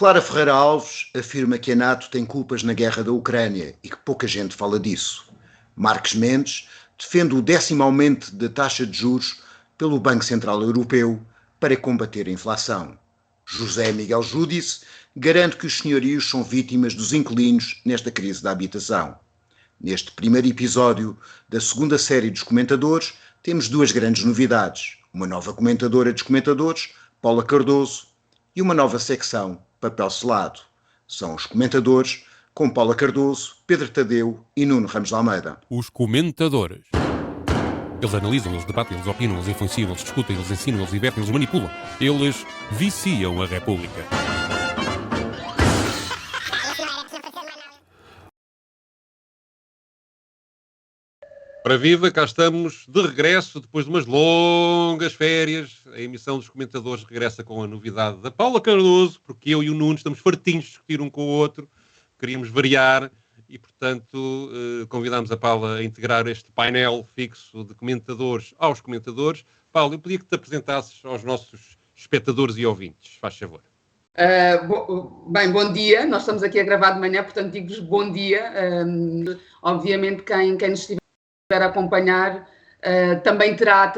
Clara Ferreira Alves afirma que a NATO tem culpas na guerra da Ucrânia e que pouca gente fala disso. Marques Mendes defende o 10º aumento da taxa de juros pelo Banco Central Europeu para combater a inflação. José Miguel Júdice garante que os senhorios são vítimas dos inquilinos nesta crise da habitação. Neste primeiro episódio da segunda série dos comentadores, temos duas grandes novidades. Uma nova comentadora dos comentadores, Paula Cardoso, e uma nova secção, Papel Selado. São os comentadores com Paula Cardoso, Pedro Tadeu e Nuno Ramos de Almeida. Os comentadores. Eles analisam, eles debatem, eles opinam, eles influenciam, eles discutem, eles ensinam, eles divertem, eles manipulam. Eles viciam a República. Para viva, cá estamos de regresso, depois de umas longas férias. A emissão dos comentadores regressa com a novidade da Paula Cardoso, porque eu e o Nuno estamos fartinhos de discutir um com o outro, queríamos variar e, portanto, convidámos a Paula a integrar este painel fixo de comentadores aos comentadores. Paula, eu pedia que te apresentasses aos nossos espectadores e ouvintes, faz favor. Bom dia, nós estamos aqui a gravar de manhã, portanto digo-vos bom dia. Obviamente quem nos estiver a acompanhar também terá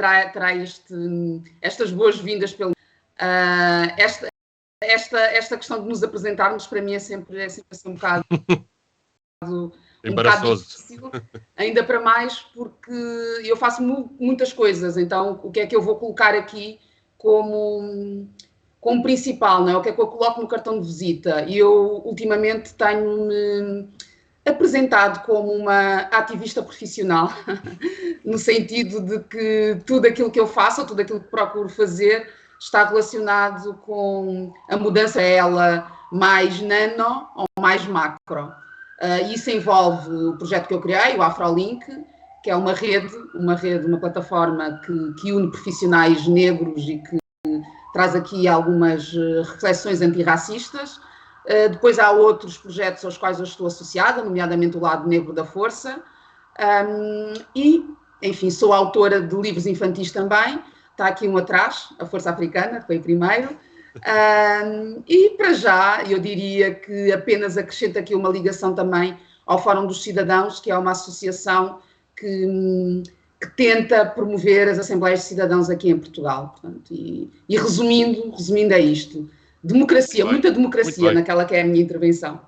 estas boas-vindas. Esta questão de nos apresentarmos para mim é sempre um bocado difícil, ainda para mais porque eu faço muitas coisas, então o que é que eu vou colocar aqui como principal, não é? O que é que eu coloco no cartão de visita? E eu ultimamente tenho-me apresentado como uma ativista profissional, no sentido de que tudo aquilo que eu faço, ou tudo aquilo que procuro fazer, está relacionado com a mudança ela mais nano ou mais macro. Isso envolve o projeto que eu criei, o AfroLink, que é uma plataforma que une profissionais negros e que traz aqui algumas reflexões antirracistas. Depois há outros projetos aos quais eu estou associada, nomeadamente o Lado Negro da Força, e, enfim, sou autora de livros infantis também. Está aqui um atrás, A Força Africana, que foi o primeiro. E, para já, eu diria que apenas acrescento aqui uma ligação também ao Fórum dos Cidadãos, que é uma associação que tenta promover as Assembleias de Cidadãos aqui em Portugal. Portanto, e resumindo é isto. Democracia, muita democracia naquela que é a minha intervenção.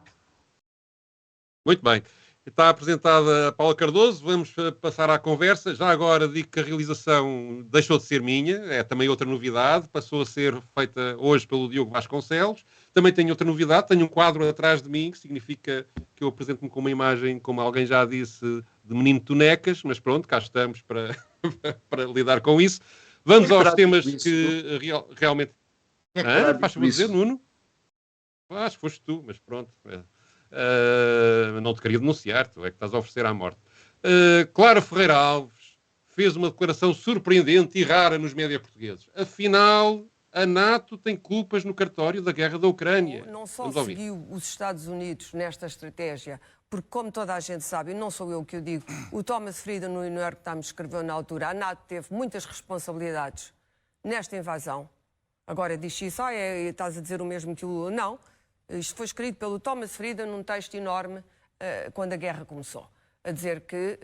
Muito bem. Está apresentada a Paula Cardoso, vamos passar à conversa. Já agora digo que a realização deixou de ser minha, é também outra novidade, passou a ser feita hoje pelo Diogo Vasconcelos. Também tenho outra novidade, tenho um quadro atrás de mim, que significa que eu apresento-me com uma imagem, como alguém já disse, de menino de tonecas, mas pronto, cá estamos para lidar com isso. Vamos aos temas que realmente... Faz-me dizer, Nuno? Acho que foste tu, mas pronto. Não te queria denunciar, tu é que estás a oferecer à morte. Clara Ferreira Alves fez uma declaração surpreendente e rara nos médias portugueses. Afinal, a NATO tem culpas no cartório da guerra da Ucrânia. Não só seguiu os Estados Unidos nesta estratégia, porque como toda a gente sabe, e não sou eu que o digo, o Thomas Frieden no New York Times escreveu na altura, a NATO teve muitas responsabilidades nesta invasão. Agora diz isso, estás a dizer o mesmo que o Lula. Não, isto foi escrito pelo Thomas Frieden num texto enorme quando a guerra começou, a dizer que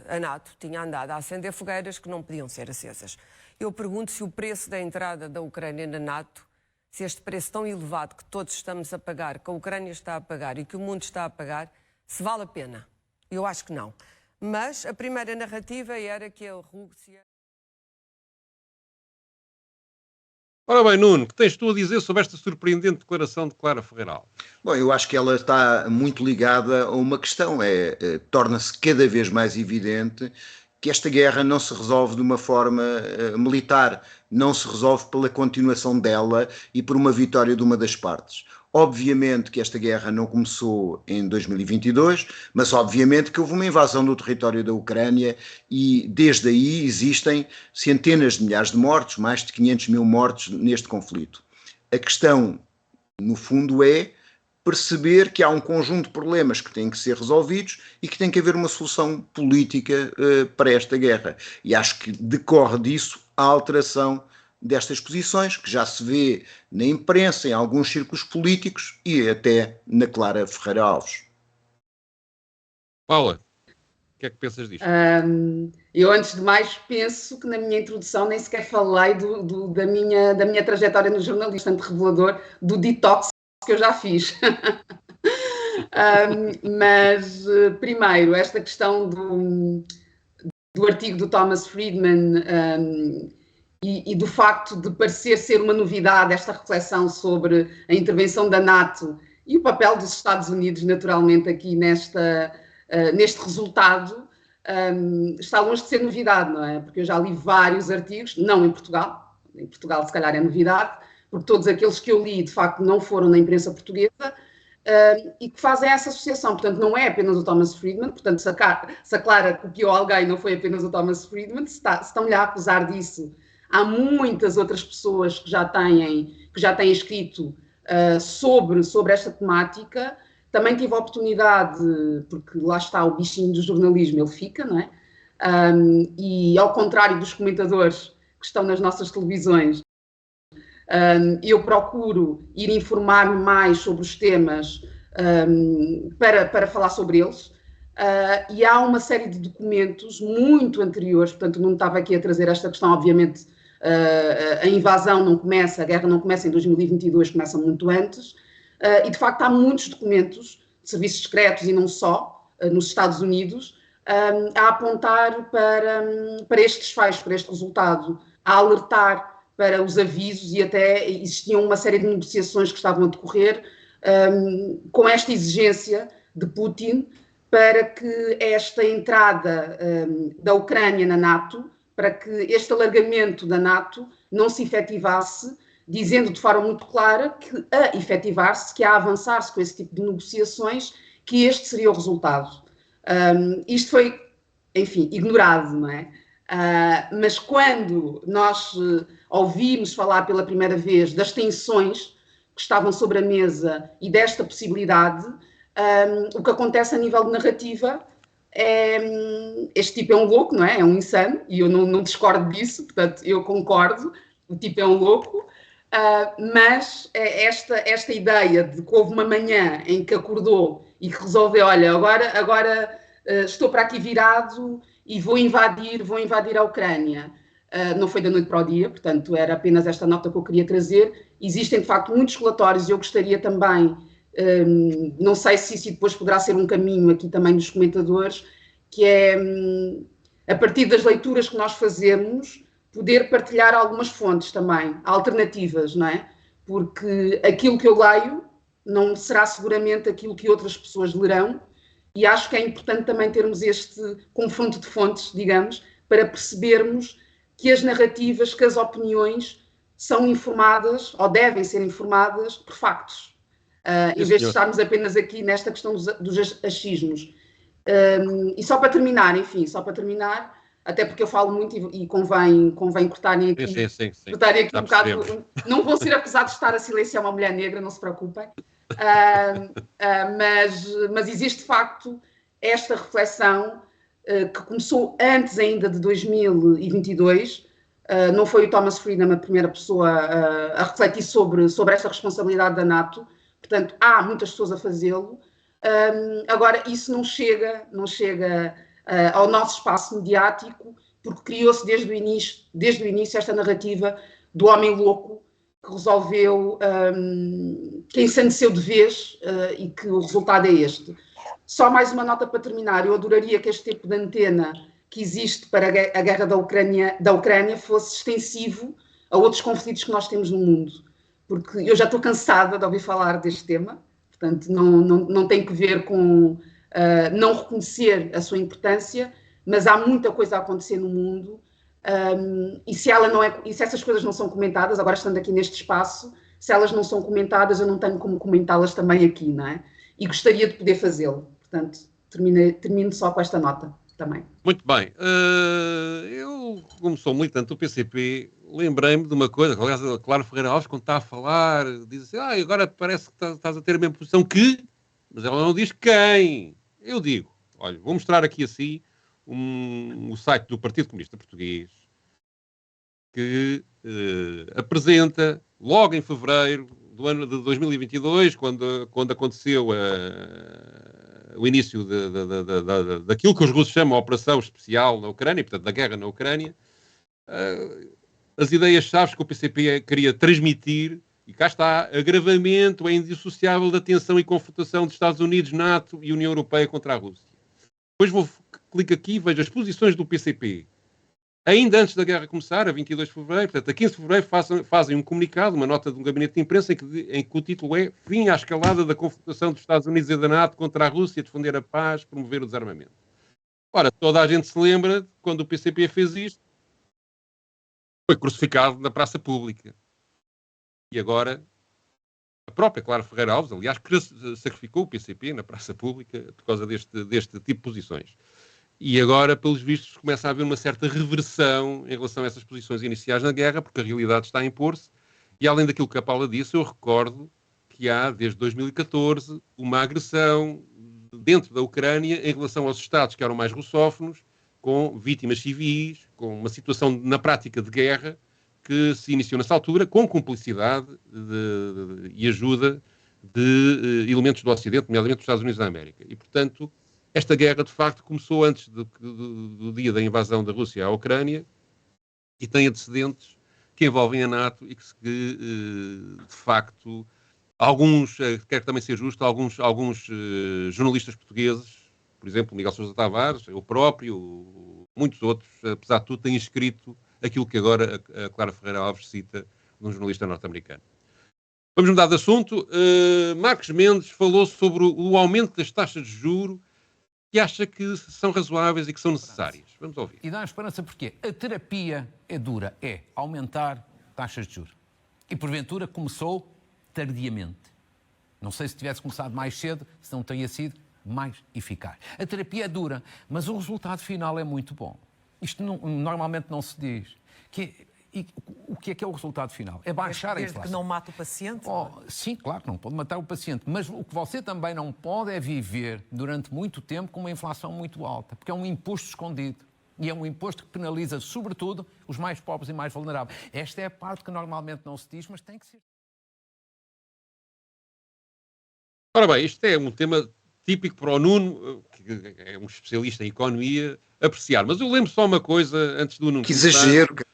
a NATO tinha andado a acender fogueiras que não podiam ser acesas. Eu pergunto se o preço da entrada da Ucrânia na NATO, se este preço tão elevado que todos estamos a pagar, que a Ucrânia está a pagar e que o mundo está a pagar, se vale a pena. Eu acho que não. Mas a primeira narrativa era que a Rússia... Ora bem, Nuno, o que tens tu a dizer sobre esta surpreendente declaração de Clara Ferreira Alves? Bom, eu acho que ela está muito ligada a uma questão, torna-se cada vez mais evidente que esta guerra não se resolve de uma forma militar, não se resolve pela continuação dela e por uma vitória de uma das partes. Obviamente que esta guerra não começou em 2022, mas obviamente que houve uma invasão do território da Ucrânia e desde aí existem centenas de milhares de mortos, mais de 500 mil mortos neste conflito. A questão, no fundo, é perceber que há um conjunto de problemas que têm que ser resolvidos e que tem que haver uma solução política para esta guerra. E acho que decorre disso a alteração destas posições, que já se vê na imprensa, em alguns círculos políticos e até na Clara Ferreira Alves. Paula, o que é que pensas disto? Eu, antes de mais, penso que na minha introdução nem sequer falei da minha trajetória no jornalismo, tanto revelador, do detox que eu já fiz. Mas, primeiro, esta questão do artigo do Thomas Friedman e do facto de parecer ser uma novidade esta reflexão sobre a intervenção da NATO e o papel dos Estados Unidos, naturalmente, aqui neste resultado, está longe de ser novidade, não é? Porque eu já li vários artigos, não em Portugal se calhar é novidade, porque todos aqueles que eu li, de facto, não foram na imprensa portuguesa, e que fazem essa associação. Portanto, não é apenas o Thomas Friedman, portanto, se a Clara copiou alguém, não foi apenas o Thomas Friedman, se estão-lhe a acusar disso, há muitas outras pessoas que já têm escrito sobre esta temática. Também tive a oportunidade, porque lá está o bichinho do jornalismo, ele fica, não é? E ao contrário dos comentadores que estão nas nossas televisões, eu procuro ir informar-me mais sobre os temas para falar sobre eles. E há uma série de documentos muito anteriores, portanto, não estava aqui a trazer esta questão, obviamente, a invasão não começa, a guerra não começa em 2022, começa muito antes, e de facto há muitos documentos de serviços secretos e não só, nos Estados Unidos, a apontar para este desfecho, para este resultado, a alertar para os avisos, e até existiam uma série de negociações que estavam a decorrer com esta exigência de Putin para que esta entrada da Ucrânia na NATO, para que este alargamento da NATO não se efetivasse, dizendo de forma muito clara que a efetivar-se, que a avançar-se com esse tipo de negociações, que este seria o resultado. Isto foi, enfim, ignorado, não é? Mas quando nós ouvimos falar pela primeira vez das tensões que estavam sobre a mesa e desta possibilidade, o que acontece a nível de narrativa é, este tipo é um louco, não é? É um insano, e eu não discordo disso, portanto, eu concordo, o tipo é um louco, mas esta ideia de que houve uma manhã em que acordou e que resolveu, olha, agora estou para aqui virado e vou invadir a Ucrânia. Não foi da noite para o dia, portanto, era apenas esta nota que eu queria trazer. Existem, de facto, muitos relatórios, e eu gostaria também, não sei se isso depois poderá ser um caminho aqui também dos comentadores, que é, a partir das leituras que nós fazemos, poder partilhar algumas fontes também, alternativas, não é? Porque aquilo que eu leio não será seguramente aquilo que outras pessoas lerão, e acho que é importante também termos este confronto de fontes, digamos, para percebermos que as narrativas, que as opiniões são informadas, ou devem ser informadas, por factos, em vez de estarmos apenas aqui nesta questão dos achismos. E só para terminar, até porque eu falo muito e convém cortarem aqui, cortarem aqui um bocado, não vou ser acusado de estar a silenciar uma mulher negra, não se preocupem, mas existe de facto esta reflexão que começou antes ainda de 2022, não foi o Thomas Friedman a primeira pessoa a refletir sobre esta responsabilidade da NATO, portanto há muitas pessoas a fazê-lo. Agora isso não chega ao nosso espaço mediático, porque criou-se desde o início esta narrativa do homem louco que resolveu, que ensandeceu de vez, e que o resultado é este. Só mais uma nota para terminar. Eu adoraria que este tipo de antena que existe para a guerra da Ucrânia fosse extensivo a outros conflitos que nós temos no mundo, porque eu já estou cansada de ouvir falar deste tema, portanto não tem que ver com não reconhecer a sua importância, mas há muita coisa a acontecer no mundo, e se essas coisas não são comentadas, agora estando aqui neste espaço, se elas não são comentadas, eu não tenho como comentá-las também aqui, não é? E gostaria de poder fazê-lo. Portanto, termino só com esta nota também. Muito bem. Eu, como sou militante do PCP, lembrei-me de uma coisa, aliás, a Clara Ferreira Alves, quando está a falar, diz assim, agora parece que estás a ter a mesma posição que... Mas ela não diz quem. Eu digo, olha, vou mostrar aqui assim o site do Partido Comunista Português, que apresenta, logo em fevereiro do ano de 2022, quando aconteceu o início daquilo que os russos chamam de operação especial na Ucrânia, portanto, da guerra na Ucrânia, as ideias-chave que o PCP queria transmitir, e cá está, agravamento é indissociável da tensão e confrontação dos Estados Unidos, NATO e União Europeia contra a Rússia. Depois clico aqui e vejo as posições do PCP. Ainda antes da guerra começar, a 22 de fevereiro, portanto, a 15 de fevereiro, fazem um comunicado, uma nota de um gabinete de imprensa, em que o título é Fim à escalada da confrontação dos Estados Unidos e da NATO contra a Rússia, defender a paz, promover o desarmamento. Ora, toda a gente se lembra, quando o PCP fez isto, foi crucificado na praça pública. E agora, a própria Clara Ferreira Alves, aliás, sacrificou o PCP na praça pública por causa deste tipo de posições. E agora, pelos vistos, começa a haver uma certa reversão em relação a essas posições iniciais na guerra, porque a realidade está a impor-se. E além daquilo que a Paula disse, eu recordo que há, desde 2014, uma agressão dentro da Ucrânia em relação aos Estados que eram mais russófonos, com vítimas civis, com uma situação na prática de guerra que se iniciou nessa altura, com cumplicidade e ajuda de elementos do Ocidente, nomeadamente dos Estados Unidos da América. E, portanto, esta guerra, de facto, começou antes do dia da invasão da Rússia à Ucrânia e tem antecedentes que envolvem a NATO e que, de facto, alguns, quero também ser justo, alguns jornalistas portugueses, por exemplo, Miguel Sousa Tavares, eu próprio, muitos outros, apesar de tudo, têm escrito aquilo que agora a Clara Ferreira Alves cita de um jornalista norte-americano. Vamos mudar de assunto. Marcos Mendes falou sobre o aumento das taxas de juros que acha que são razoáveis e que são necessárias. Vamos ouvir. E dá esperança porque a terapia é dura, é aumentar taxas de juros. E porventura começou tardiamente. Não sei se tivesse começado mais cedo, se não teria sido mais eficaz. A terapia é dura, mas o resultado final é muito bom. Isto normalmente não se diz. O que é o resultado final? É baixar a inflação. Desde que não mata o paciente? Sim, claro, não pode matar o paciente. Mas o que você também não pode é viver durante muito tempo com uma inflação muito alta, porque é um imposto escondido. E é um imposto que penaliza, sobretudo, os mais pobres e mais vulneráveis. Esta é a parte que normalmente não se diz, mas tem que ser. Ora bem, isto é um tema típico para o Nuno, que é um especialista em economia, apreciar. Mas eu lembro só uma coisa antes do Nuno. Que exagero, que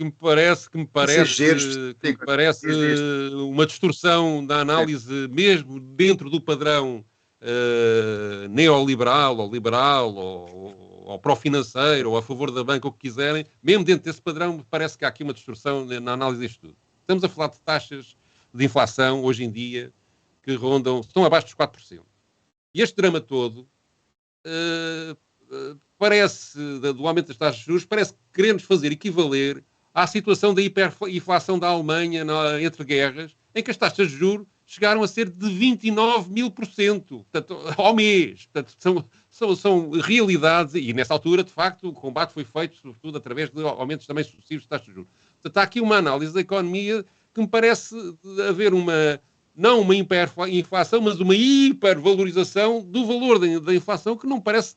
me parece uma distorção da análise mesmo dentro do padrão neoliberal ou liberal ou pró-financeiro ou a favor da banca, o que quiserem. Mesmo dentro desse padrão me parece que há aqui uma distorção na análise disto tudo. Estamos a falar de taxas de inflação hoje em dia que estão abaixo dos 4%. E este drama todo parece, do aumento das taxas de juros, parece que queremos fazer equivaler à situação da hiperinflação da Alemanha entre guerras, em que as taxas de juros chegaram a ser de 29.000%, portanto, ao mês. Portanto, são realidades, e nessa altura, de facto, o combate foi feito, sobretudo, através de aumentos também sucessivos de taxas de juros. Portanto, há aqui uma análise da economia que me parece haver não uma hiperinflação, mas uma hipervalorização do valor da inflação, que não parece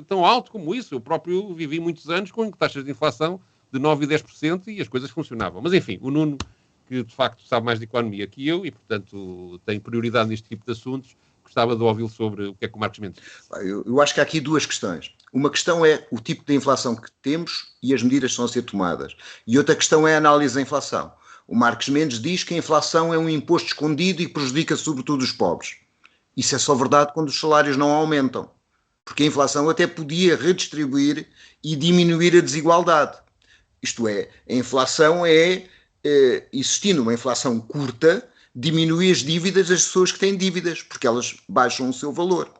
tão alto como isso. Eu próprio vivi muitos anos com taxas de inflação de 9% e 10% e as coisas funcionavam. Mas, enfim, o Nuno, que de facto sabe mais de economia que eu e, portanto, tem prioridade neste tipo de assuntos, gostava de ouvi-lo sobre o que é que o Marcos Mendes diz. Eu acho que há aqui duas questões. Uma questão é o tipo de inflação que temos e as medidas que estão a ser tomadas. E outra questão é a análise da inflação. O Marcos Mendes diz que a inflação é um imposto escondido e prejudica sobretudo os pobres. Isso é só verdade quando os salários não aumentam. Porque a inflação até podia redistribuir e diminuir a desigualdade. Isto é, a inflação existindo uma inflação curta, diminui as dívidas das pessoas que têm dívidas, porque elas baixam o seu valor.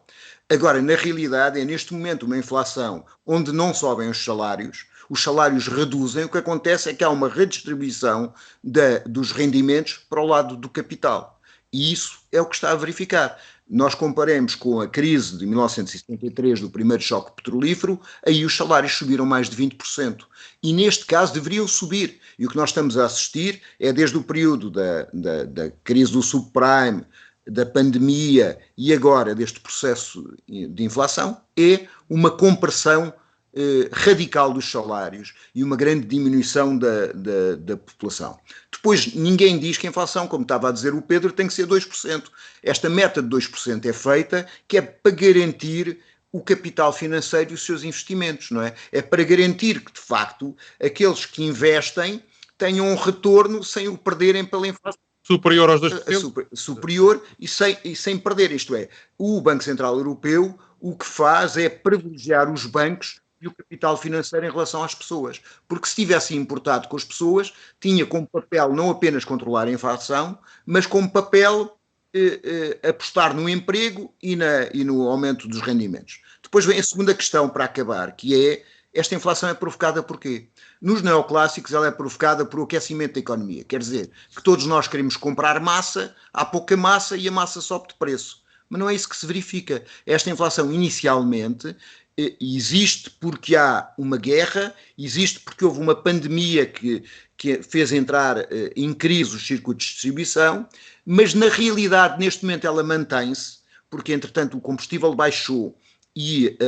Agora, na realidade, é neste momento uma inflação onde não sobem os salários reduzem, o que acontece é que há uma redistribuição dos rendimentos para o lado do capital. E isso é o que está a verificar. Nós comparemos com a crise de 1973 do primeiro choque petrolífero, aí os salários subiram mais de 20%. E neste caso deveriam subir. E o que nós estamos a assistir é desde o período da crise do subprime, da pandemia e agora deste processo de inflação, é uma compressão radical dos salários e uma grande diminuição da população. Depois, ninguém diz que a inflação, como estava a dizer o Pedro, tem que ser 2%. Esta meta de 2% é feita que é para garantir o capital financeiro e os seus investimentos, não é? É para garantir que, de facto, aqueles que investem tenham um retorno sem o perderem pela inflação. Superior aos 2%? Superior e sem perder. Isto é, o Banco Central Europeu o que faz é privilegiar os bancos e o capital financeiro em relação às pessoas. Porque se tivesse importado com as pessoas, tinha como papel não apenas controlar a inflação, mas como papel apostar no emprego e no aumento dos rendimentos. Depois vem a segunda questão para acabar, que é, esta inflação é provocada por quê? Nos neoclássicos ela é provocada por o aquecimento da economia. Quer dizer, que todos nós queremos comprar massa, há pouca massa e a massa sobe de preço. Mas não é isso que se verifica. Esta inflação inicialmente existe porque há uma guerra, existe porque houve uma pandemia que fez entrar em crise os circuitos de distribuição, mas na realidade neste momento ela mantém-se, porque entretanto o combustível baixou e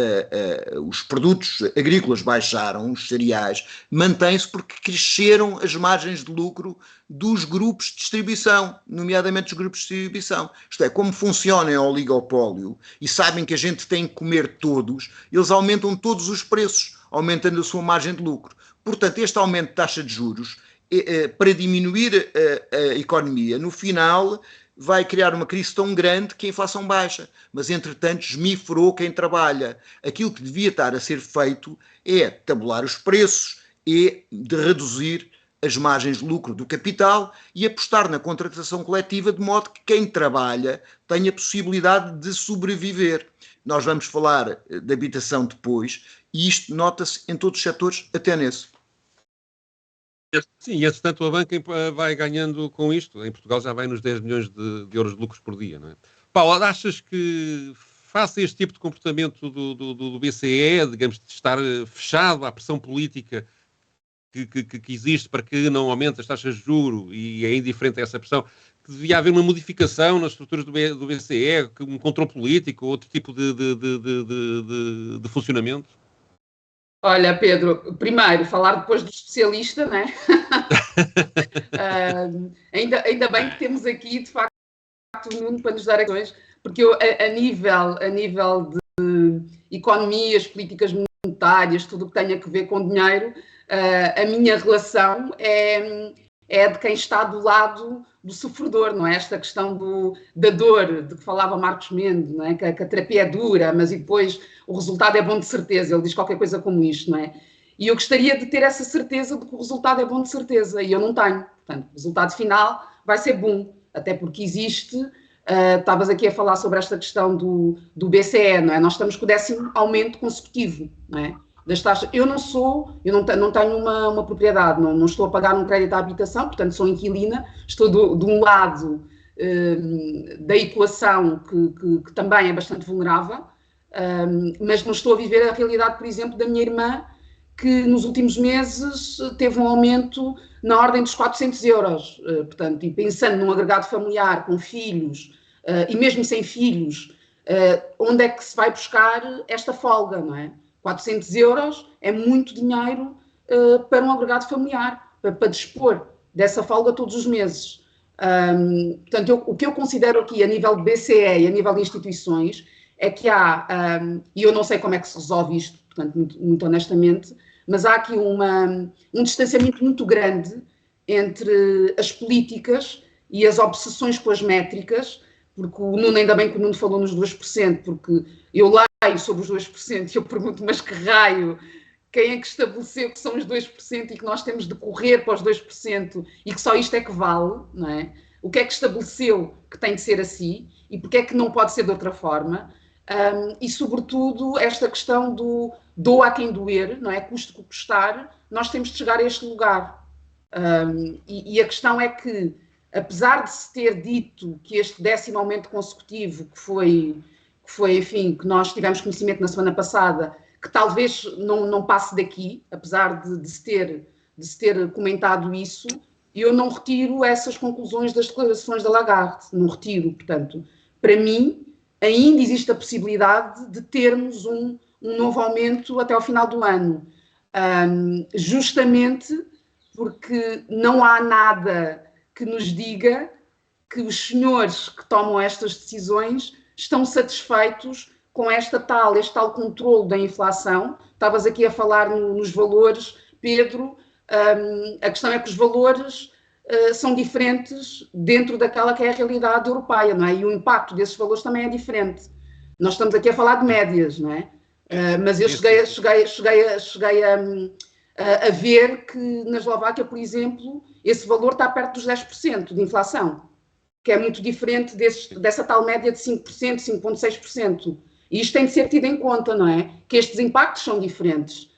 os produtos agrícolas baixaram, os cereais, mantém-se porque cresceram as margens de lucro dos grupos de distribuição, nomeadamente os grupos de distribuição. Isto é, como funciona o oligopólio e sabem que a gente tem que comer todos, eles aumentam todos os preços, aumentando a sua margem de lucro. Portanto, este aumento de taxa de juros, para diminuir a economia, no final vai criar uma crise tão grande que a inflação baixa. Mas, entretanto, esmifrou quem trabalha. Aquilo que devia estar a ser feito é tabular os preços e de reduzir as margens de lucro do capital e apostar na contratação coletiva de modo que quem trabalha tenha possibilidade de sobreviver. Nós vamos falar de habitação depois e isto nota-se em todos os setores, até nesse. Sim, e entretanto a banca vai ganhando com isto. Em Portugal já vai nos 10 milhões de euros de lucros por dia, não é? Paulo, achas que face a este tipo de comportamento do BCE, digamos, de estar fechado à pressão política que existe para que não aumente as taxas de juros e é indiferente a essa pressão, que devia haver uma modificação nas estruturas do BCE, um controle político, outro tipo de funcionamento? Olha, Pedro, primeiro, falar depois do especialista, né? Ainda bem que temos aqui, de facto, o Nuno para nos dar questões, porque eu, a nível de economias, políticas monetárias, tudo o que tenha a ver com dinheiro, a minha relação é de quem está do lado do sofredor, não é? Esta questão da dor, de que falava Marcos Mendes, não é? Que a terapia é dura, mas e depois o resultado é bom de certeza. Ele diz qualquer coisa como isto, não é? E eu gostaria de ter essa certeza de que o resultado é bom de certeza, e eu não tenho. Portanto, o resultado final vai ser bom, até porque existe... estavas aqui a falar sobre esta questão do BCE, não é? Nós estamos com o 10º aumento consecutivo, não é? Das taxas. Eu não tenho uma propriedade, não estou a pagar um crédito à habitação, portanto sou inquilina, estou de um lado da equação que também é bastante vulnerável, mas não estou a viver a realidade, por exemplo, da minha irmã, que nos últimos meses teve um aumento na ordem dos 400 euros. Portanto, e pensando num agregado familiar com filhos, e mesmo sem filhos, onde é que se vai buscar esta folga, não é? 400 euros é muito dinheiro para um agregado familiar, para dispor dessa folga todos os meses. Portanto, o que eu considero aqui a nível de BCE e a nível de instituições é que há, e eu não sei como é que se resolve isto, portanto, muito honestamente, mas há aqui um distanciamento muito grande entre as políticas e as obsessões com as métricas, porque o Nuno, ainda bem que o Nuno falou nos 2%, porque eu leio sobre os 2% e eu pergunto, mas que raio, quem é que estabeleceu que são os 2% e que nós temos de correr para os 2% e que só isto é que vale, não é? O que é que estabeleceu que tem de ser assim e porque é que não pode ser de outra forma? E, sobretudo, esta questão do doa a quem doer, não é? Custe que custar, nós temos de chegar a este lugar. E a questão é que, apesar de se ter dito que este 10º aumento consecutivo, que foi, enfim, que nós tivemos conhecimento na semana passada, que talvez não passe daqui, apesar de se ter comentado isso, eu não retiro essas conclusões das declarações da Lagarde, não retiro. Portanto, para mim, ainda existe a possibilidade de termos um novo aumento até ao final do ano, justamente porque não há nada que nos diga que os senhores que tomam estas decisões estão satisfeitos com este tal controle da inflação. Estavas aqui a falar nos valores, Pedro. A questão é que os valores são diferentes dentro daquela que é a realidade europeia, não é? E o impacto desses valores também é diferente. Nós estamos aqui a falar de médias, não é? Mas eu cheguei a ver que na Eslováquia, por exemplo, esse valor está perto dos 10% de inflação, que é muito diferente dessa tal média de 5%, 5,6%. E isto tem de ser tido em conta, não é? Que estes impactos são diferentes.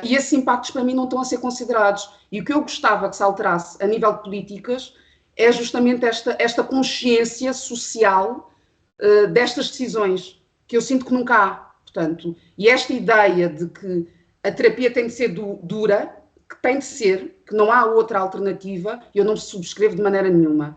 E esses impactos, para mim, não estão a ser considerados. E o que eu gostava que se alterasse a nível de políticas é justamente esta consciência social destas decisões, que eu sinto que nunca há. Portanto, e esta ideia de que a terapia tem de ser dura, que tem de ser, que não há outra alternativa, eu não subscrevo de maneira nenhuma.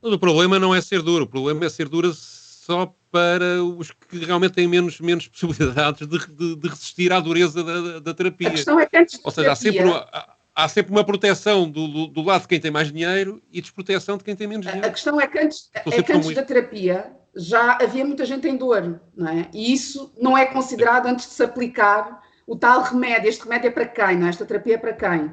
O problema não é ser duro, o problema é ser dura só para os que realmente têm menos possibilidades de resistir à dureza da terapia. A questão é que antes de Ou seja, terapia, há sempre uma proteção do lado de quem tem mais dinheiro e desproteção de quem tem menos dinheiro. A questão é que antes da terapia já havia muita gente em dor, não é? E isso não é considerado antes de se aplicar o tal remédio. Este remédio é para quem, não é? Esta terapia é para quem?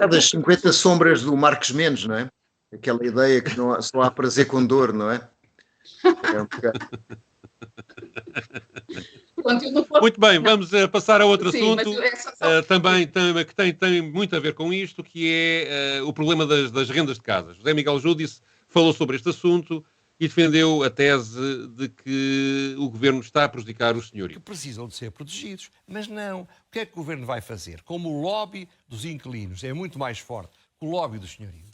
Das 50 sombras do Marcos Mendes, não é? Aquela ideia que não só há prazer com dor, não é? É um bocado. Muito bem, vamos passar a outro assunto, também que tem muito a ver com isto, que é o problema das rendas de casa. José Miguel Júdice falou sobre este assunto e defendeu a tese de que o governo está a prejudicar os senhorios. Que precisam de ser protegidos, mas não. O que é que o governo vai fazer? Como o lobby dos inquilinos é muito mais forte que o lobby dos senhorios,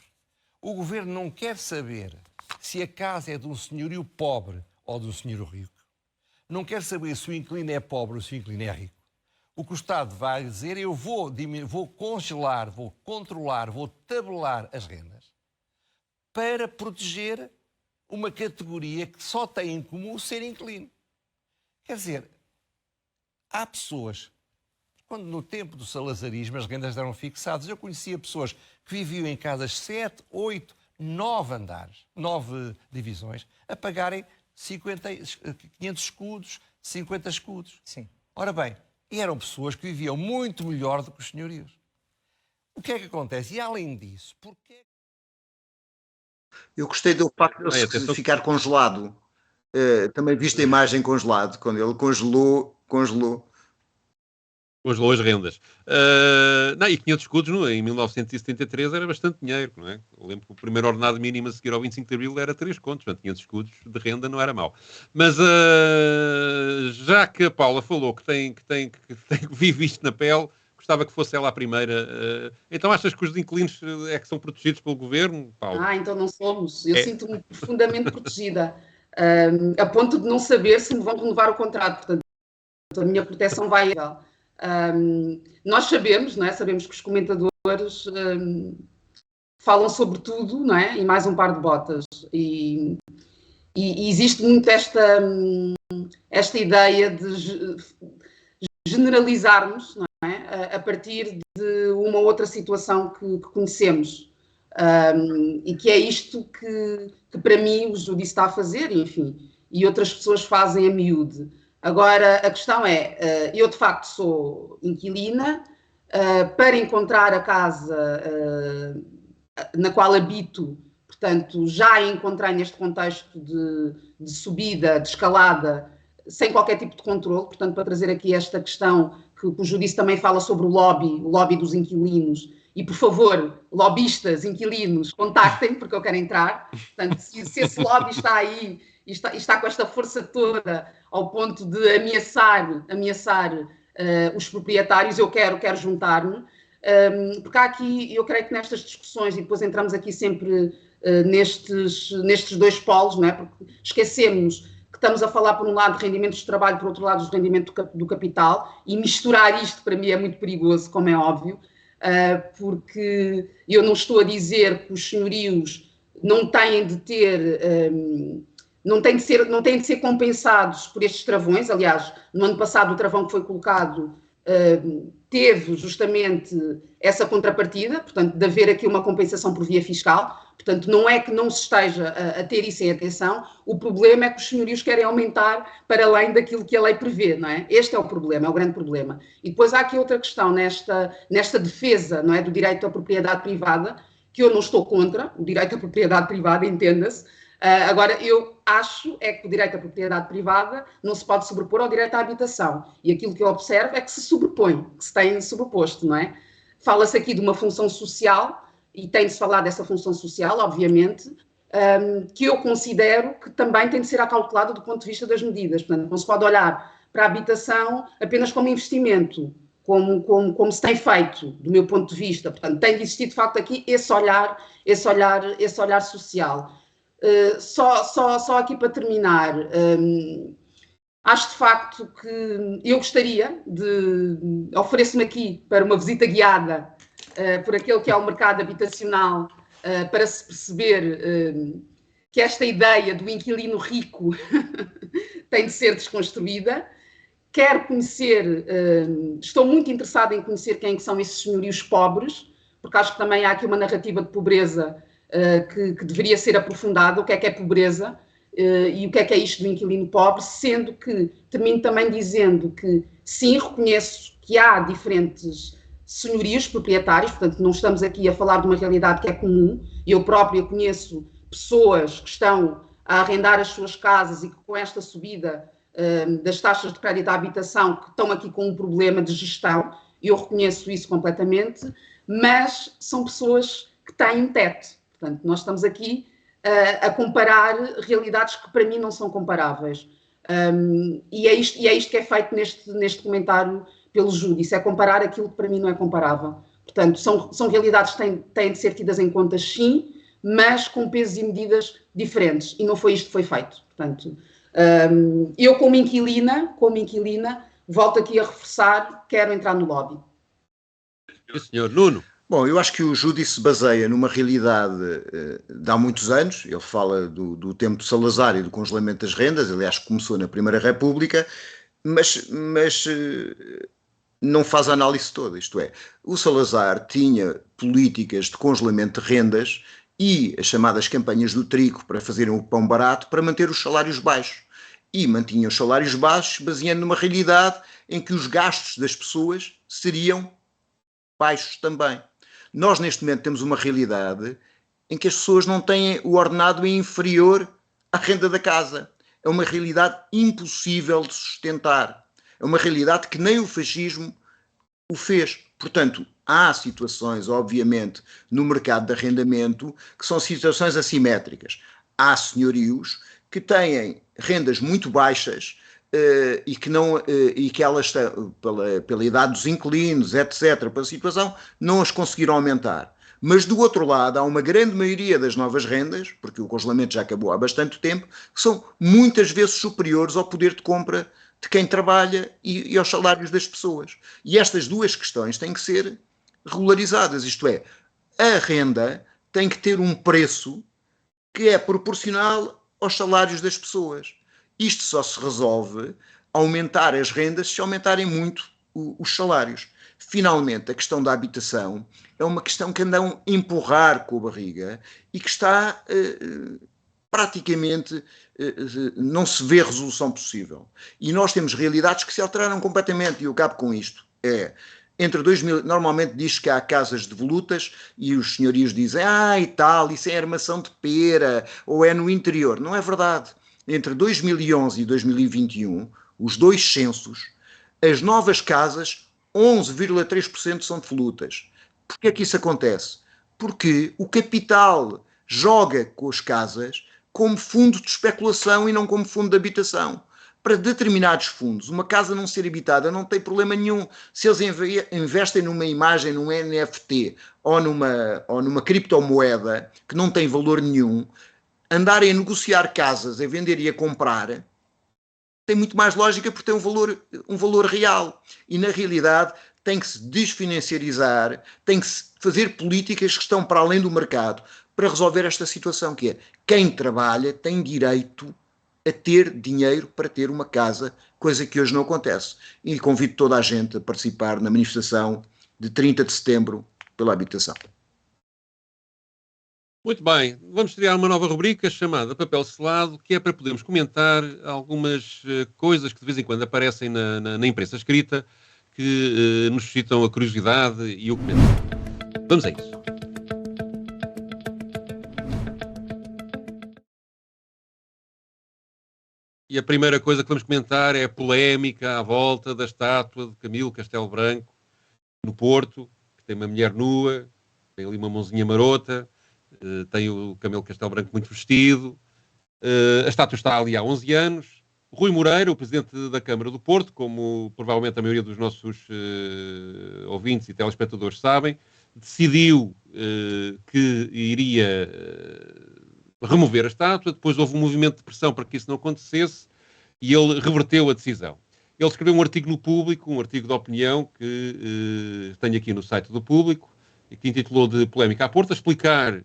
o governo não quer saber se a casa é de um senhorio pobre ou de um senhorio rico. Não quer saber se o inquilino é pobre ou se o inquilino é rico. O que o Estado vai dizer é: eu vou congelar, vou controlar, vou tabelar as rendas para proteger uma categoria que só tem em comum ser inquilino. Quer dizer, há pessoas, quando no tempo do salazarismo as rendas eram fixadas, eu conhecia pessoas que viviam em casas 7, 8, 9 andares, 9 divisões, a pagarem 500 escudos, 50 escudos. Sim. Ora bem, eram pessoas que viviam muito melhor do que os senhorios. O que é que acontece? E além disso, porquê? Eu gostei do facto de ele ficar congelado. Também viste a imagem congelado, quando ele congelou as rendas. E 500 escudos em 1973 era bastante dinheiro, não é? Eu lembro que o primeiro ordenado mínimo a seguir ao 25 de Abril era 3 contos, portanto 500 escudos de renda não era mau. Mas já que a Paula falou que vive isto na pele, gostava que fosse ela a primeira. Então achas que os inquilinos é que são protegidos pelo governo, Paula? Então não somos. Eu sinto-me profundamente protegida, a ponto de não saber se me vão renovar o contrato. Portanto, a minha proteção vai... nós sabemos, não é? Sabemos que os comentadores falam sobre tudo, não é? E mais um par de botas. E existe muito esta ideia de generalizarmos, não é? A partir de uma outra situação que conhecemos. E que é isto que para mim o Júdice está a fazer, enfim, e outras pessoas fazem a miúde. Agora, a questão é, eu de facto sou inquilina, para encontrar a casa na qual habito, portanto, já encontrei neste contexto de subida, de escalada, sem qualquer tipo de controle, portanto, para trazer aqui esta questão que o Júdice também fala sobre o lobby dos inquilinos, e por favor, lobistas, inquilinos, contactem, porque eu quero entrar, portanto, se esse lobby está aí, e está com esta força toda ao ponto de ameaçar os proprietários, eu quero juntar-me, porque há aqui, eu creio que nestas discussões, e depois entramos aqui sempre nestes dois polos, não é? Porque esquecemos que estamos a falar, por um lado, de rendimentos de trabalho, por outro lado, de rendimento do capital, e misturar isto, para mim, é muito perigoso, como é óbvio, porque eu não estou a dizer que os senhorios não têm de ter... não têm de ser compensados por estes travões. Aliás, no ano passado o travão que foi colocado teve justamente essa contrapartida, portanto, de haver aqui uma compensação por via fiscal. Portanto, não é que não se esteja a ter isso em atenção, o problema é que os senhorios querem aumentar para além daquilo que a lei prevê, não é? Este é o problema, é o grande problema. E depois há aqui outra questão nesta defesa, não é, do direito à propriedade privada, que eu não estou contra, o direito à propriedade privada, entenda-se. Agora, eu acho é que o direito à propriedade privada não se pode sobrepor ao direito à habitação. E aquilo que eu observo é que se sobrepõe, que se tem sobreposto, não é? Fala-se aqui de uma função social, e tem-se falado dessa função social, obviamente, que eu considero que também tem de ser acautelada do ponto de vista das medidas. Portanto, não se pode olhar para a habitação apenas como investimento, como se tem feito, do meu ponto de vista. Portanto, tem de existir, de facto, aqui esse olhar social. Só aqui para terminar, acho de facto que eu gostaria de oferecer-me aqui para uma visita guiada por aquele que é o mercado habitacional, para se perceber que esta ideia do inquilino rico tem de ser desconstruída. Quero conhecer, estou muito interessada em conhecer quem são esses senhorios pobres, porque acho que também há aqui uma narrativa de pobreza que deveria ser aprofundada, o que é pobreza e o que é isto do inquilino pobre, sendo que termino também dizendo que sim, reconheço que há diferentes senhorios proprietários, portanto não estamos aqui a falar de uma realidade que é comum. Eu própria conheço pessoas que estão a arrendar as suas casas e que com esta subida das taxas de crédito à habitação que estão aqui com um problema de gestão, eu reconheço isso completamente, mas são pessoas que têm um teto. Portanto, nós estamos aqui a comparar realidades que para mim não são comparáveis. E é isto que é feito neste comentário pelo Júdice, isso é comparar aquilo que para mim não é comparável. Portanto, são realidades que têm de ser tidas em conta, sim, mas com pesos e medidas diferentes. E não foi isto que foi feito. Portanto, eu como inquilina, volto aqui a reforçar, quero entrar no lobby. E o senhor Nuno? Bom, eu acho que o Júdice se baseia numa realidade de há muitos anos. Ele fala do tempo de Salazar e do congelamento das rendas, aliás, começou na Primeira República, mas não faz a análise toda, isto é, o Salazar tinha políticas de congelamento de rendas e as chamadas campanhas do trigo para fazerem o pão barato para manter os salários baixos. E mantinham os salários baixos baseando numa realidade em que os gastos das pessoas seriam baixos também. Nós, neste momento, temos uma realidade em que as pessoas não têm o ordenado inferior à renda da casa. É uma realidade impossível de sustentar. É uma realidade que nem o fascismo o fez. Portanto, há situações, obviamente, no mercado de arrendamento que são situações assimétricas. Há senhorios que têm rendas muito baixas e que elas, pela idade dos inquilinos, etc., pela situação, não as conseguiram aumentar. Mas, do outro lado, há uma grande maioria das novas rendas, porque o congelamento já acabou há bastante tempo, que são muitas vezes superiores ao poder de compra de quem trabalha e aos salários das pessoas. E estas duas questões têm que ser regularizadas, isto é, a renda tem que ter um preço que é proporcional aos salários das pessoas. Isto só se resolve aumentar as rendas se aumentarem muito os salários. Finalmente, a questão da habitação é uma questão que andam a empurrar com a barriga e que está praticamente não se vê resolução possível. E nós temos realidades que se alteraram completamente, e eu acabo com isto. Entre 2000, normalmente diz que há casas devolutas e os senhorios dizem, e tal, isso é armação de pera, ou é no interior. Não é verdade. Entre 2011 e 2021, os dois censos, as novas casas, 11,3% são devolutas. Porquê é que isso acontece? Porque o capital joga com as casas como fundo de especulação e não como fundo de habitação. Para determinados fundos, uma casa não ser habitada não tem problema nenhum. Se eles investem numa imagem, num NFT ou numa criptomoeda que não tem valor nenhum, andarem a negociar casas, a vender e a comprar, tem muito mais lógica porque tem um valor real. E na realidade tem que se desfinanciarizar, tem que se fazer políticas que estão para além do mercado para resolver esta situação, que é quem trabalha tem direito a ter dinheiro para ter uma casa, coisa que hoje não acontece. E convido toda a gente a participar na manifestação de 30 de setembro pela habitação. Muito bem, vamos criar uma nova rubrica chamada Papel Selado, que é para podermos comentar algumas coisas que de vez em quando aparecem na imprensa escrita, que nos suscitam a curiosidade e o comentário. Vamos a isso. E a primeira coisa que vamos comentar é a polémica à volta da estátua de Camilo Castelo Branco, no Porto, que tem uma mulher nua, tem ali uma mãozinha marota, tem o Camilo Castelo Branco muito vestido. A estátua está ali há 11 anos. Rui Moreira, o presidente da Câmara do Porto, como provavelmente a maioria dos nossos ouvintes e telespectadores sabem, decidiu que iria remover a estátua. Depois houve um movimento de pressão para que isso não acontecesse e ele reverteu a decisão. Ele escreveu um artigo no Público, um artigo de opinião que tenho aqui no site do Público, e que intitulou de Polémica à Porta, a explicar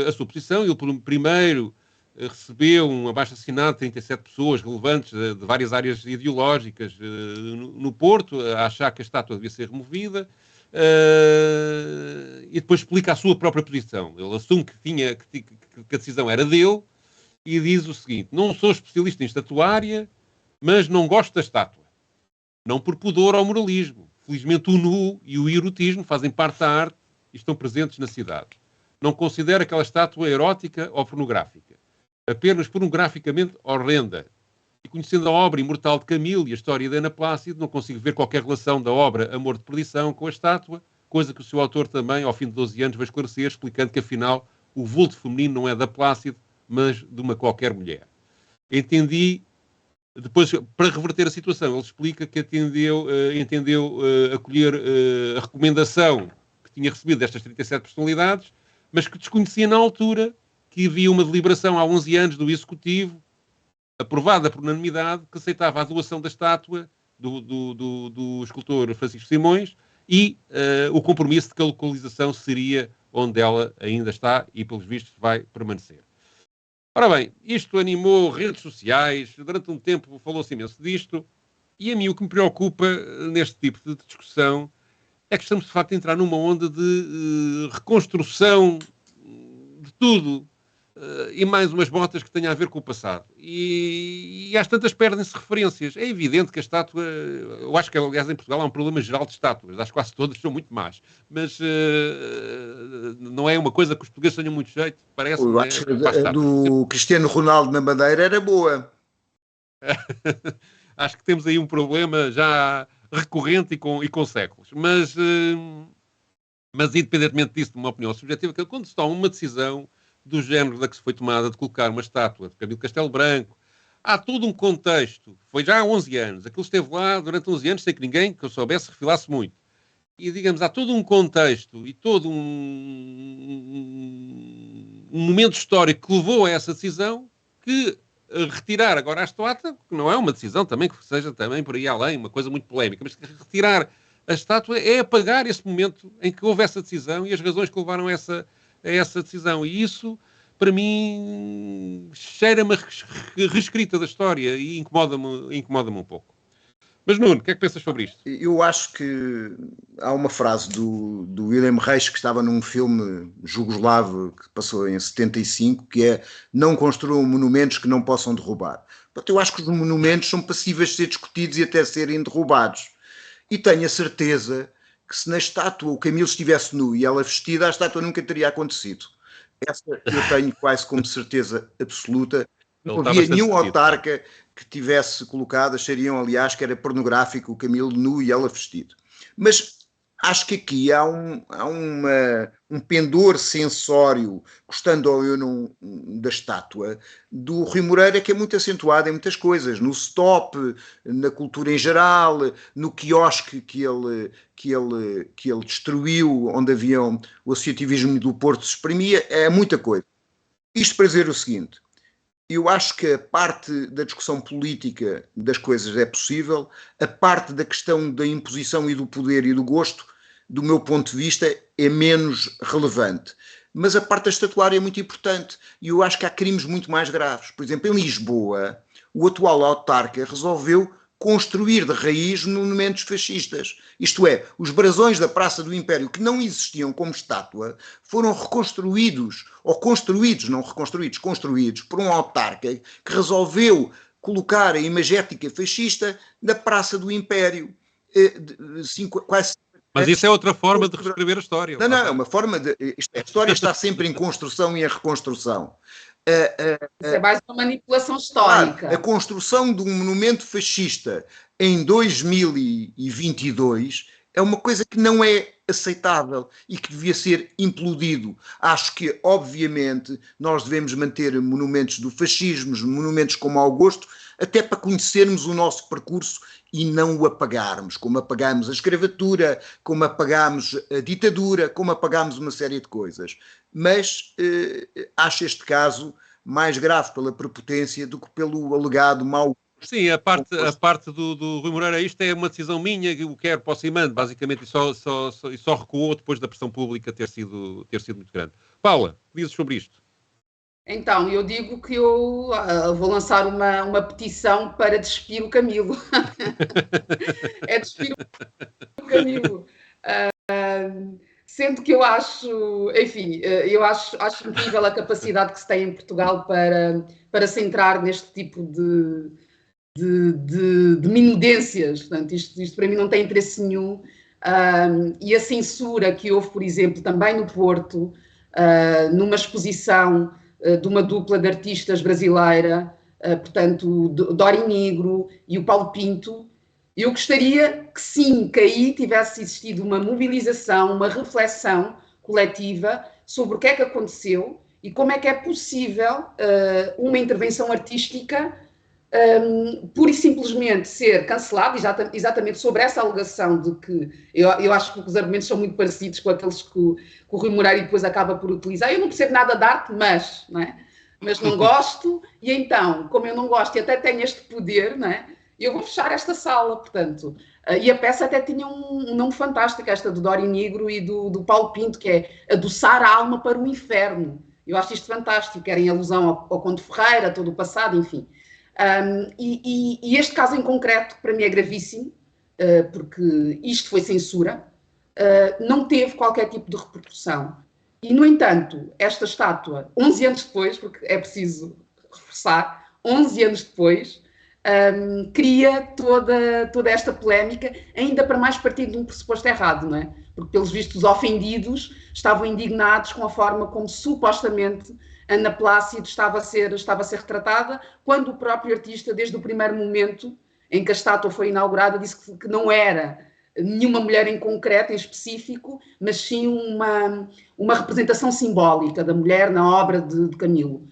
a sua posição. Ele primeiro recebeu um abaixo-assinado de 37 pessoas relevantes de várias áreas ideológicas no Porto, a achar que a estátua devia ser removida, e depois explica a sua própria posição. Ele assume que a decisão era dele e diz o seguinte: não sou especialista em estatuária, mas não gosto da estátua. Não por pudor ou moralismo. Felizmente o nu e o erotismo fazem parte da arte e estão presentes na cidade. Não considero aquela estátua erótica ou pornográfica. Apenas pornograficamente horrenda. E conhecendo a obra imortal de Camilo e a história de Ana Plácido, não consigo ver qualquer relação da obra Amor de Perdição com a estátua, coisa que o seu autor também, ao fim de 12 anos, vai esclarecer, explicando que, afinal, o vulto feminino não é da Plácido, mas de uma qualquer mulher. Entendi. Depois, para reverter a situação, ele explica que entendeu acolher a recomendação que tinha recebido destas 37 personalidades, mas que desconhecia na altura que havia uma deliberação há 11 anos do Executivo, aprovada por unanimidade, que aceitava a doação da estátua do escultor Francisco Simões e o compromisso de que a localização seria onde ela ainda está e, pelos vistos, vai permanecer. Ora bem, isto animou redes sociais, durante um tempo falou-se imenso disto, e a mim o que me preocupa neste tipo de discussão é que estamos de facto a entrar numa onda de reconstrução de tudo, e mais umas botas que tenham a ver com o passado. E às tantas perdem-se referências. É evidente que a estátua, eu acho que aliás em Portugal há um problema geral de estátuas, acho que quase todas são muito más, mas não é uma coisa que os portugueses tenham muito jeito, parece. Eu acho que a do Cristiano Ronaldo na Madeira era boa. Acho que temos aí um problema já recorrente e com séculos. Mas independentemente disso, de uma opinião subjetiva, que quando se toma uma decisão do género da que se foi tomada de colocar uma estátua de Camilo Castelo Branco, há todo um contexto. Foi já há 11 anos. Aquilo esteve lá durante 11 anos sem que ninguém que eu soubesse refilasse muito. E, digamos, há todo um contexto e todo um momento histórico que levou a essa decisão, que retirar agora a estátua, que não é uma decisão também que seja também por aí além, uma coisa muito polémica, mas que retirar a estátua é apagar esse momento em que houve essa decisão e as razões que levaram a essa decisão. E isso, para mim, cheira-me a reescrita da história e incomoda-me um pouco. Mas, Nuno, o que é que pensas sobre isto? Eu acho que há uma frase do William Reich, que estava num filme jugoslavo que passou em 75, que é: não construam monumentos que não possam derrubar. Portanto, eu acho que os monumentos são passíveis de ser discutidos e até serem derrubados. E tenho a certeza que se na estátua o Camilo estivesse nu e ela vestida, a estátua nunca teria acontecido. Essa eu tenho quase como certeza absoluta. Não havia nenhum autarca que tivesse colocado, achariam aliás que era pornográfico o Camilo nu e ela vestido. Mas acho que aqui há um pendor sensório, gostando ou não da estátua, do Rui Moreira, que é muito acentuado em muitas coisas, no stop, na cultura em geral, no quiosque que ele destruiu, onde havia o associativismo do Porto se exprimia, é muita coisa. Isto para dizer o seguinte: eu acho que a parte da discussão política das coisas é possível, a parte da questão da imposição e do poder e do gosto, do meu ponto de vista, é menos relevante. mas a parte da estatuária é muito importante e eu acho que há crimes muito mais graves. Por exemplo, em Lisboa, o atual autarca resolveu construir de raiz monumentos fascistas. Isto é, os brasões da Praça do Império, que não existiam como estátua, foram reconstruídos, ou construídos, não reconstruídos, construídos por um autarca que resolveu colocar a imagética fascista na Praça do Império. Quase. Mas isso é outra forma de reescrever a história. Não, é uma forma de... A história está sempre em construção e em reconstrução. Isso é mais uma manipulação histórica. Claro, a construção de um monumento fascista em 2022 é uma coisa que não é aceitável e que devia ser implodido. Acho que, obviamente, nós devemos manter monumentos do fascismo, monumentos como Augusto, até para conhecermos o nosso percurso e não o apagarmos, como apagamos a escravatura, como apagamos a ditadura, como apagamos uma série de coisas. Mas acho este caso mais grave pela prepotência do que pelo alegado mau. Sim, a parte do Rui Moreira, isto é uma decisão minha, que o quero, posso ir mando, basicamente, e só recuou depois da pressão pública ter sido muito grande. Paula, que dizes sobre isto? Então, eu digo que eu vou lançar uma petição para despir o Camilo. É despir o Camilo. Sendo que eu acho, enfim, eu acho incrível a capacidade que se tem em Portugal para se entrar neste tipo de minudências. Portanto, isto para mim não tem interesse nenhum. E a censura que houve, por exemplo, também no Porto, numa exposição de uma dupla de artistas brasileira, portanto, Dori Negro e o Paulo Pinto, eu gostaria que sim, que aí tivesse existido uma mobilização, uma reflexão coletiva sobre o que é que aconteceu e como é que é possível uma intervenção artística pura e simplesmente ser cancelado, exatamente sobre essa alegação de que eu acho que os argumentos são muito parecidos com aqueles que o Rui Moreira depois acaba por utilizar. Eu não percebo nada de arte, mas não gosto, e então, como eu não gosto e até tenho este poder, não é? Eu vou fechar esta sala, portanto. E a peça até tinha um nome fantástico, esta do Dori Negro e do Paulo Pinto, que é Adoçar a Alma para o Inferno. Eu acho isto fantástico, era em alusão ao Conde Ferreira, todo o passado, enfim. E este caso em concreto, para mim, é gravíssimo, porque isto foi censura, não teve qualquer tipo de repercussão. E, no entanto, esta estátua, 11 anos depois, porque é preciso reforçar, 11 anos depois, cria toda esta polémica, ainda para mais partir de um pressuposto errado, não é? Porque, pelos vistos, os ofendidos estavam indignados com a forma como supostamente Ana Plácido estava a ser retratada, quando o próprio artista, desde o primeiro momento em que a estátua foi inaugurada, disse que não era nenhuma mulher em concreto, em específico, mas sim uma representação simbólica da mulher na obra de Camilo.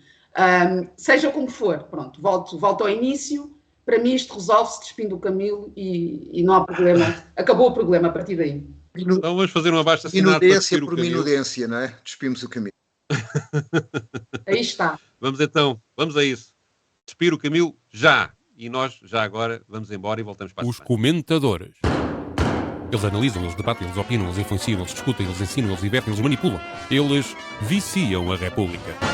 Seja como for, pronto, volto ao início. Para mim isto resolve-se despindo o Camilo e não há problema. Acabou o problema a partir daí. Então vamos fazer uma abaixo-assinado para despir o Camilo. Minudência, não é? Despimos o Camilo. Aí está. Vamos a isso. Despir o Camilo já. E nós, já agora, vamos embora e voltamos para a Os comentadores. Eles analisam, eles debatem, eles opinam, eles influenciam, eles discutem, eles ensinam, eles divertem, eles manipulam. Eles viciam a República.